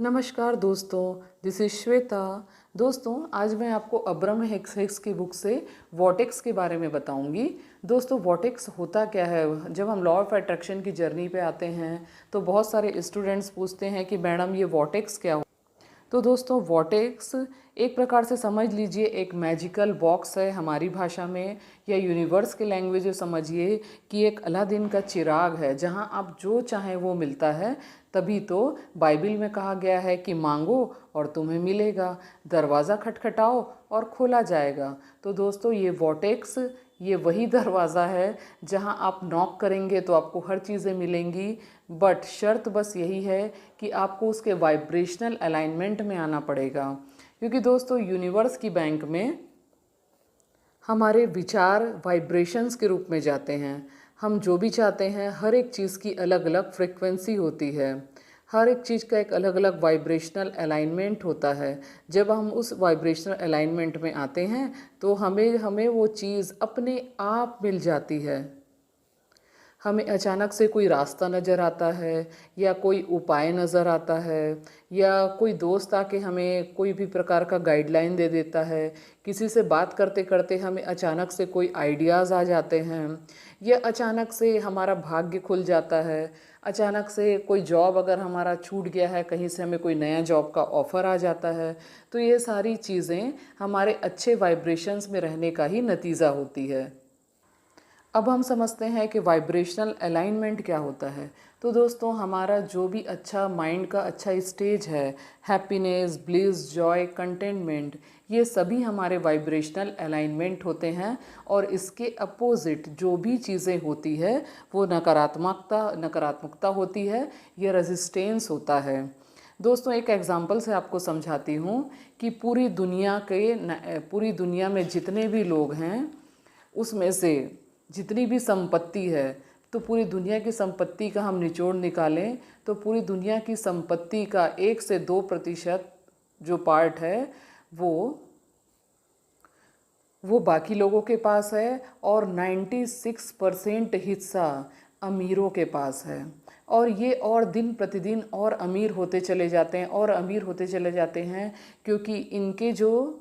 नमस्कार दोस्तों, this is Shweta. दोस्तों, आज मैं आपको अब्राहम हिक्स की बुक से वॉटेक्स के बारे में बताऊंगी। दोस्तों, वॉटेक्स होता क्या है? जब हम लॉ ऑफ अट्रैक्शन की जर्नी पे आते हैं तो बहुत सारे स्टूडेंट्स पूछते हैं कि मैडम ये वॉटेक्स क्या हो। तो दोस्तों, वॉटेक्स एक प्रकार से समझ लीजिए एक मैजिकल बॉक्स है हमारी भाषा में, या यूनिवर्स के लैंग्वेज में समझिए कि एक अलादीन का चिराग है जहां आप जो चाहें वो मिलता है। तभी तो बाइबल में कहा गया है कि मांगो और तुम्हें मिलेगा, दरवाज़ा खटखटाओ और खोला जाएगा। तो दोस्तों, ये वॉटेक्स ये वही दरवाज़ा है जहां आप नॉक करेंगे तो आपको हर चीज़ें मिलेंगी। बट शर्त बस यही है कि आपको उसके वाइब्रेशनल अलाइनमेंट में आना पड़ेगा, क्योंकि दोस्तों यूनिवर्स की बैंक में हमारे विचार वाइब्रेशंस के रूप में जाते हैं। हम जो भी चाहते हैं हर एक चीज़ की अलग अलग फ्रिक्वेंसी होती है, हर एक चीज़ का एक अलग अलग वाइब्रेशनल अलाइनमेंट होता है। जब हम उस वाइब्रेशनल अलाइनमेंट में आते हैं तो हमें हमें वो चीज़ अपने आप मिल जाती है। हमें अचानक से कोई रास्ता नज़र आता है, या कोई उपाय नज़र आता है, या कोई दोस्त आके हमें कोई भी प्रकार का गाइडलाइन दे देता है। किसी से बात करते करते हमें अचानक से कोई आइडियाज़ आ जाते हैं, या अचानक से हमारा भाग्य खुल जाता है। अचानक से कोई जॉब अगर हमारा छूट गया है, कहीं से हमें कोई नया जॉब का ऑफ़र आ जाता है। तो ये सारी चीज़ें हमारे अच्छे वाइब्रेशंस में रहने का ही नतीजा होती है। अब हम समझते हैं कि वाइब्रेशनल अलाइनमेंट क्या होता है। तो दोस्तों, हमारा जो भी अच्छा माइंड का अच्छा स्टेज है, हैप्पीनेस, ब्लिस, जॉय, कंटेंटमेंट, ये सभी हमारे वाइब्रेशनल अलाइनमेंट होते हैं। और इसके अपोजिट जो भी चीज़ें होती है वो नकारात्मकता होती है, ये रेजिस्टेंस होता है। दोस्तों, एक एग्जांपल से आपको समझाती हूँ कि पूरी दुनिया में जितने भी लोग हैं उसमें से जितनी भी संपत्ति है, तो पूरी दुनिया की संपत्ति का हम निचोड़ निकालें तो पूरी दुनिया की संपत्ति का 1 से 2% जो पार्ट है वो बाकी लोगों के पास है, और 96% हिस्सा अमीरों के पास है। और ये और दिन प्रतिदिन और अमीर होते चले जाते हैं और अमीर होते चले जाते हैं, क्योंकि इनके जो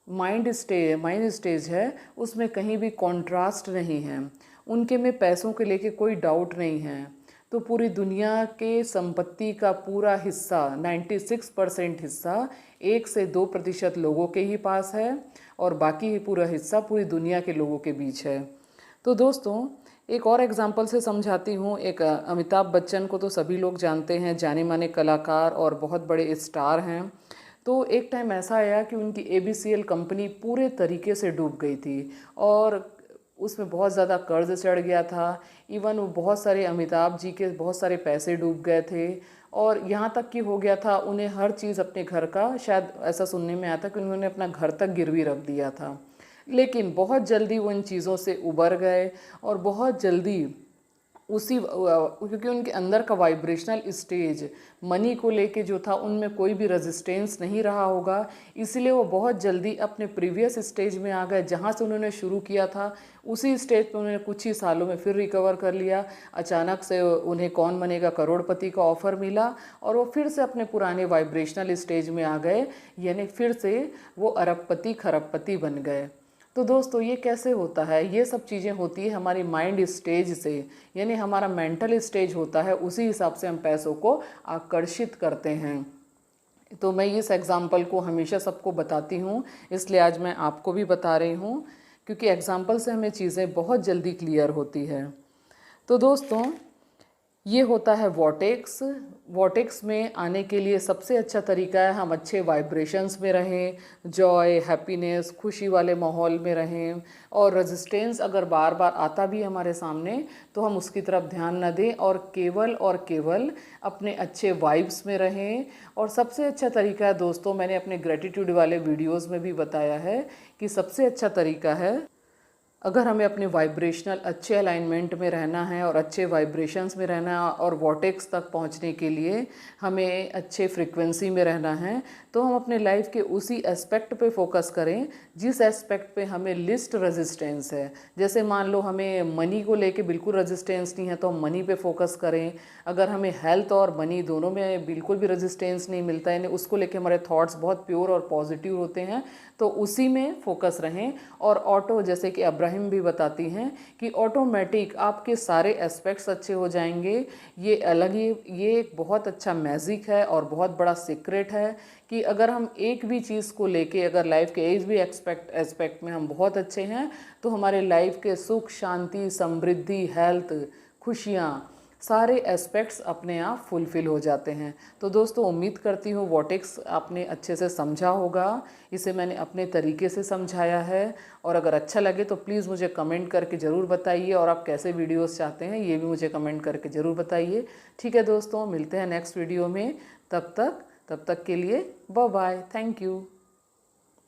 माइंड स्टेज है उसमें कहीं भी कॉन्ट्रास्ट नहीं है, उनके में पैसों के लेके कोई डाउट नहीं है। तो पूरी दुनिया के संपत्ति का पूरा हिस्सा 96% हिस्सा 1 से 2% लोगों के ही पास है, और बाकी ही पूरा हिस्सा पूरी दुनिया के लोगों के बीच है। तो दोस्तों, एक और एग्जांपल से समझाती हूँ। एक अमिताभ बच्चन को तो सभी लोग जानते हैं, जाने माने कलाकार और बहुत बड़े स्टार हैं। तो एक टाइम ऐसा आया कि उनकी ABCL कंपनी पूरे तरीके से डूब गई थी, और उसमें बहुत ज़्यादा कर्ज चढ़ गया था। इवन वो बहुत सारे अमिताभ जी के बहुत सारे पैसे डूब गए थे, और यहाँ तक कि हो गया था उन्हें हर चीज़ अपने घर का, शायद ऐसा सुनने में आया था कि उन्होंने अपना घर तक गिरवी रख दिया था। लेकिन बहुत जल्दी वो इन चीज़ों से उबर गए, और बहुत जल्दी क्योंकि उनके अंदर का वाइब्रेशनल स्टेज मनी को लेके जो था उनमें कोई भी रेजिस्टेंस नहीं रहा होगा, इसलिए वो बहुत जल्दी अपने प्रीवियस स्टेज में आ गए जहाँ से उन्होंने शुरू किया था। उसी स्टेज पर उन्होंने कुछ ही सालों में फिर रिकवर कर लिया। अचानक से उन्हें कौन बनेगा करोड़पति का ऑफ़र मिला, और वो फिर से अपने पुराने वाइब्रेशनल स्टेज में आ गए, यानी फिर से वो अरबपति खरबपति बन गए। तो दोस्तों, ये कैसे होता है? ये सब चीज़ें होती है हमारी माइंड स्टेज से, यानी हमारा मेंटल स्टेज होता है, उसी हिसाब से हम पैसों को आकर्षित करते हैं। तो मैं इस एग्जाम्पल को हमेशा सबको बताती हूँ, इसलिए आज मैं आपको भी बता रही हूँ, क्योंकि एग्जाम्पल से हमें चीज़ें बहुत जल्दी क्लियर होती है। तो दोस्तों, ये होता है वॉटेक्स। वॉटेक्स में आने के लिए सबसे अच्छा तरीका है हम अच्छे वाइब्रेशंस में रहें, जॉय, हैप्पीनेस, खुशी वाले माहौल में रहें। और रेजिस्टेंस अगर बार बार आता भी हमारे सामने तो हम उसकी तरफ ध्यान न दें, और केवल अपने अच्छे वाइब्स में रहें। और सबसे अच्छा तरीका है दोस्तों, मैंने अपने ग्रेटिट्यूड वाले वीडियोज़ में भी बताया है कि सबसे अच्छा तरीका है अगर हमें अपने वाइब्रेशनल अच्छे अलाइनमेंट में रहना है और अच्छे वाइब्रेशंस में रहना है और वॉटेक्स तक पहुंचने के लिए हमें अच्छे फ्रीक्वेंसी में रहना है, तो हम अपने लाइफ के उसी एस्पेक्ट पे फोकस करें जिस एस्पेक्ट पे हमें लिस्ट रेजिस्टेंस है। जैसे मान लो हमें मनी को लेके बिल्कुल रेजिस्टेंस नहीं है तो हम मनी पे फोकस करें। अगर हमें हेल्थ और मनी दोनों में बिल्कुल भी रेजिस्टेंस नहीं मिलता है, यानी उसको लेके हमारे थॉट्स बहुत प्योर और पॉजिटिव होते हैं, तो उसी में फोकस रहें। और ऑटो, जैसे कि अब्राहिम भी बताती हैं कि ऑटोमेटिक आपके सारे एस्पेक्ट्स अच्छे हो जाएंगे। ये अलग ही, ये एक बहुत अच्छा मैजिक है और बहुत बड़ा सीक्रेट है कि अगर हम एक भी चीज़ को लेके, अगर लाइफ के एक भी एस्पेक्ट में हम बहुत अच्छे हैं, तो हमारे लाइफ के सुख, शांति, समृद्धि, हेल्थ, खुशियाँ, सारे एस्पेक्ट्स अपने आप फुलफ़िल हो जाते हैं। तो दोस्तों, उम्मीद करती हूँ वॉटेक्स आपने अच्छे से समझा होगा। इसे मैंने अपने तरीके से समझाया है, और अगर अच्छा लगे तो प्लीज़ मुझे कमेंट करके ज़रूर बताइए, और आप कैसे वीडियोस चाहते हैं ये भी मुझे कमेंट करके ज़रूर बताइए। ठीक है दोस्तों, मिलते हैं नेक्स्ट वीडियो में। तब तक के लिए बाय बाय। Thank you.